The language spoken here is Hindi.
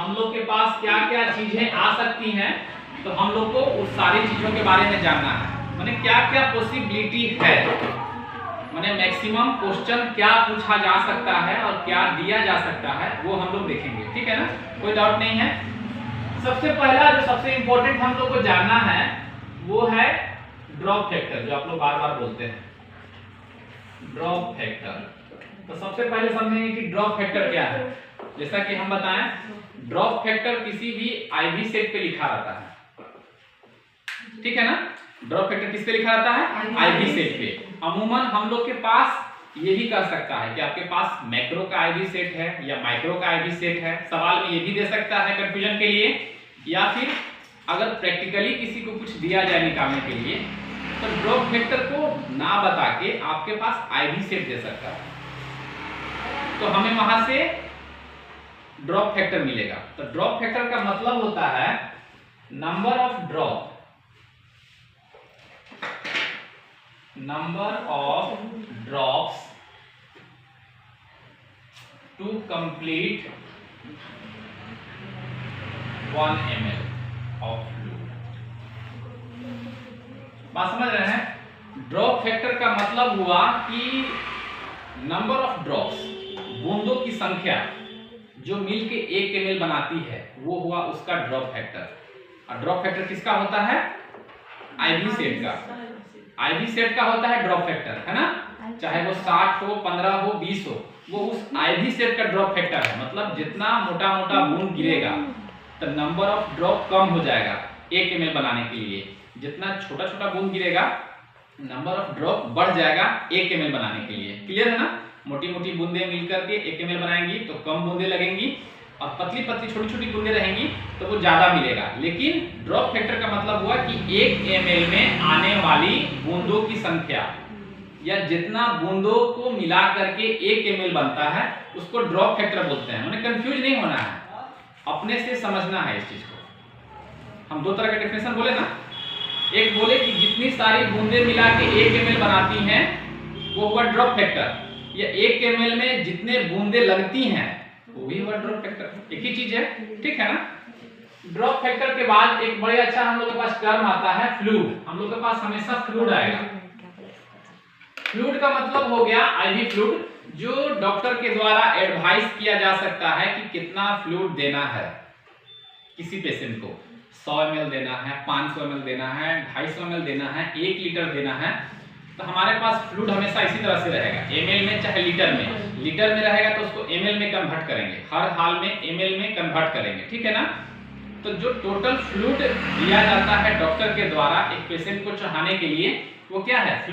हम लोग के पास क्या क्या चीजें आ सकती हैं, तो हम लोग को उस सारी चीजों के बारे में जानना है। माने क्या क्या पॉसिबिलिटी है, माने मैक्सिमम क्वेश्चन क्या पूछा जा सकता है और क्या दिया जा सकता है, वो हम लोग देखेंगे। ठीक है ना, कोई डाउट नहीं है। सबसे पहला जो सबसे इंपॉर्टेंट हम लोग को जानना है वो है ड्रॉप फैक्टर, जो आप लोग बार बार बोलते हैं ड्रॉप फैक्टर। तो सबसे पहले समझेंगे कि ड्रॉप फैक्टर क्या है। जैसा कि हम बताएं, ड्रॉप फैक्टर किसी भी आईवी सेट पे लिखा रहता है। ठीक है ना, ड्रॉप फैक्टर किस पे लिखा रहता है? आईवी सेट पे। अमूमन हम लोग के पास ये भी कर सकता है कि आपके पास मैक्रो का आईवी सेट है या माइक्रो का आईवी सेट है। सवाल में ये भी दे सकता है कंफ्यूजन के लिए, या फिर अगर प्रैक्टिकली किसी को कुछ दिया जाए निकालने के लिए, तो ड्रॉप फैक्टर को ना बता के आपके पास आईवी सेट दे सकता है, तो हमें वहां से ड्रॉप फैक्टर मिलेगा। तो ड्रॉप फैक्टर का मतलब होता है number of drops to complete 1 ml of fluid. बात समझ रहे हैं? ड्रॉप फैक्टर का मतलब हुआ कि नंबर ऑफ ड्रॉप्स, बूंदों की संख्या जो मिलके 1 ml बनाती है, वो हुआ उसका ड्रॉप फैक्टर। और ड्रॉप फैक्टर किसका होता है? आईवी सेट का। आईवी सेट का होता है ड्रॉप फैक्टर, है ना, चाहे वो 60 हो, 15 हो, 20 हो, वो उस आईवी सेट का ड्रॉप फैक्टर है। मतलब जितना मोटा मोटा बूंद गिरेगा तो नंबर ऑफ ड्रॉप कम हो जाएगा 1 ml बनाने के लिए। जितना छोटा छोटा बूंद गिरेगा नंबर ऑफ ड्रॉप बढ़ जाएगा 1 ml बनाने के लिए। क्लियर है ना? मोटी मोटी बूंदें मिलकर के 1 ml बनाएंगी तो कम बूंदें लगेंगी, और पतली पतली छोटी छोटी बूंदें रहेंगी तो वो ज्यादा मिलेगा। लेकिन ड्रॉप फैक्टर का मतलब हुआ कि 1 ml में आने वाली बूंदों की संख्या, या जितना बूंदों को मिला करके 1 ml बनता है, उसको ड्रॉप फैक्टर बोलते हैं। मैंने कंफ्यूज नहीं होना है, अपने से समझना है इस चीज को। हम दो तरह के डेफिनेशन बोले ना, एक बोले कि जितनी सारी बूंदें मिला के 1 ml बनाती हैं वो हुआ ड्रॉप फैक्टर, या 1 ml में जितने बूंदें लगती हैं वो भी हुआ ड्रॉप फैक्टर। एक ही चीज है, ठीक है ना। ड्रॉप फैक्टर के बाद एक बड़े अच्छा हम लोग के पास टर्म आता है फ्लूइड। हम लोग के पास हमेशा फ्लूइड आएगा। फ्लूइड का मतलब हो गया आईवी फ्लूइड, जो डॉक्टर के द्वारा एडवाइस किया जा सकता है कि कितना फ्लूइड देना है किसी पेशेंट को। 100 ml देना है, 500 ml देना है, 250 ml देना है, 1 लीटर देना है। तो हमारे पास फ्लूइड हमेशा इसी तरह से रहेगा, ml में चाहे लीटर में। लीटर में रहेगा तो उसको ml में कन्वर्ट करेंगे, हर हाल में ml में कन्वर्ट करेंगे। ठीक है ना। तो जो टोटल फ्लूइड दिया जाता है डॉक्टर के द्वारा एक पेशेंट को चढ़ाने के लिए, वो क्या है?